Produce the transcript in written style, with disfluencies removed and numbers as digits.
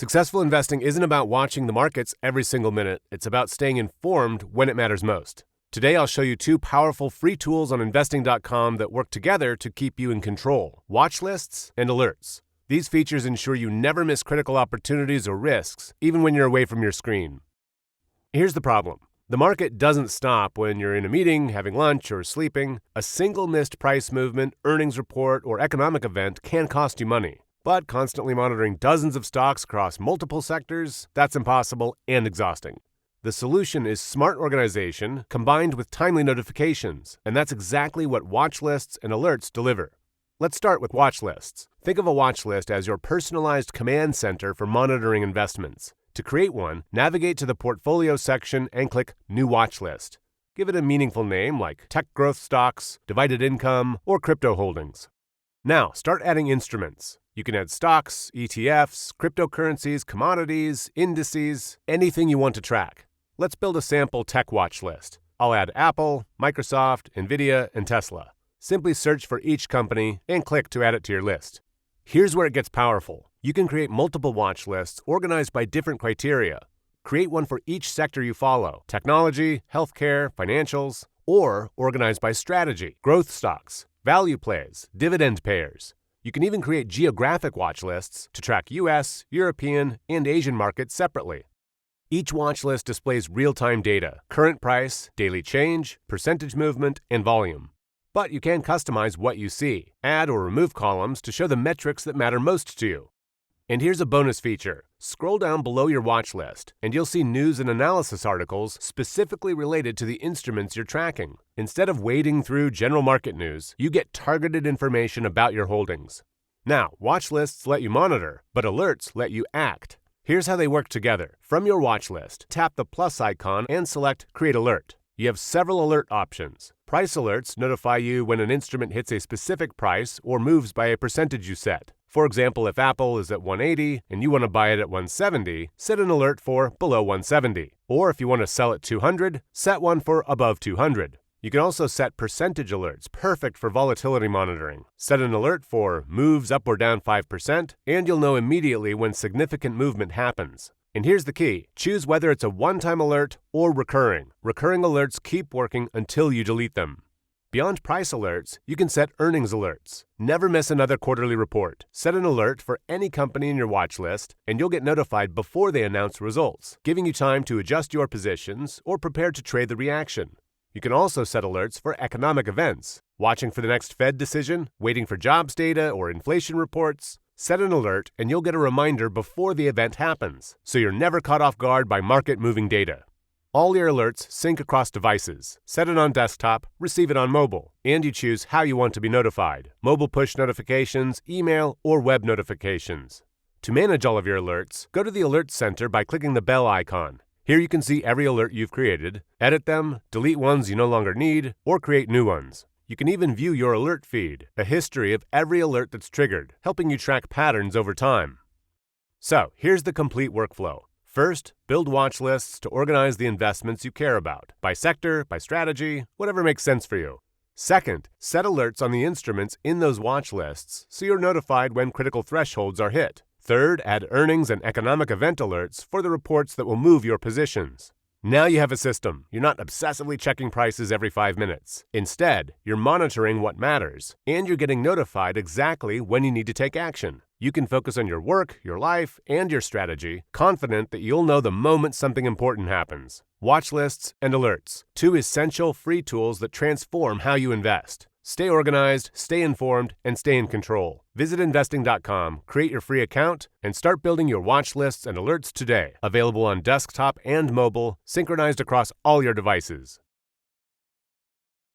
Successful investing isn't about watching the markets every single minute. It's about staying informed when it matters most. Today, I'll show you 2 powerful free tools on Investing.com that work together to keep you in control: Watchlists and Alerts. These features ensure you never miss critical opportunities or risks, even when you're away from your screen. Here's the problem. The market doesn't stop when you're in a meeting, having lunch, or sleeping. A single missed price movement, earnings report, or economic event can cost you money. But constantly monitoring dozens of stocks across multiple sectors, that's impossible and exhausting. The solution is smart organization combined with timely notifications, and that's exactly what Watchlists and Alerts deliver. Let's start with Watchlists. Think of a watchlist as your personalized command center for monitoring investments. To create one, navigate to the Portfolio section and click New Watchlist. Give it a meaningful name like Tech Growth Stocks, Divided Income, or Crypto Holdings. Now, start adding instruments. You can add stocks, ETFs, cryptocurrencies, commodities, indices, anything you want to track. Let's build a sample tech watch list. I'll add Apple, Microsoft, Nvidia, and Tesla. Simply search for each company and click to add it to your list. Here's where it gets powerful. You can create multiple watch lists organized by different criteria. Create one for each sector you follow: technology, healthcare, financials, or organized by strategy: growth stocks, value plays, dividend payers. You can even create geographic watch lists to track US, European, and Asian markets separately. Each watch list displays real-time data: current price, daily change, percentage movement, and volume. But you can customize what you see, add or remove columns to show the metrics that matter most to you. And here's a bonus feature. Scroll down below your watch list, and you'll see news and analysis articles specifically related to the instruments you're tracking. Instead of wading through general market news, you get targeted information about your holdings. Now, watch lists let you monitor, but alerts let you act. Here's how they work together. From your watch list, tap the plus icon and select Create Alert. You have several alert options. Price alerts notify you when an instrument hits a specific price or moves by a percentage you set. For example, if Apple is at 180 and you want to buy it at 170, set an alert for below 170. Or if you want to sell at 200, set one for above 200. You can also set percentage alerts, perfect for volatility monitoring. Set an alert for moves up or down 5%, and you'll know immediately when significant movement happens. And here's the key. Choose whether it's a one-time alert or recurring. Recurring alerts keep working until you delete them. Beyond price alerts, you can set earnings alerts. Never miss another quarterly report. Set an alert for any company in your watch list, and you'll get notified before they announce results, giving you time to adjust your positions or prepare to trade the reaction. You can also set alerts for economic events. Watching for the next Fed decision, waiting for jobs data or inflation reports. Set an alert and you'll get a reminder before the event happens, so you're never caught off guard by market-moving data. All your alerts sync across devices. Set it on desktop, receive it on mobile, and you choose how you want to be notified: mobile push notifications, email, or web notifications. To manage all of your alerts, go to the Alert Center by clicking the bell icon. Here you can see every alert you've created, edit them, delete ones you no longer need, or create new ones. You can even view your alert feed, a history of every alert that's triggered, helping you track patterns over time. So, here's the complete workflow. First, build watch lists to organize the investments you care about, by sector, by strategy, whatever makes sense for you. Second, set alerts on the instruments in those watch lists so you're notified when critical thresholds are hit. Third, add earnings and economic event alerts for the reports that will move your positions. Now you have a system. You're not obsessively checking prices every 5 minutes. Instead, you're monitoring what matters, and you're getting notified exactly when you need to take action. You can focus on your work, your life, and your strategy, confident that you'll know the moment something important happens. Watchlists and Alerts, 2 essential free tools that transform how you invest. Stay organized, stay informed, and stay in control. Visit Investing.com, create your free account, and start building your watch lists and alerts today. Available on desktop and mobile, synchronized across all your devices.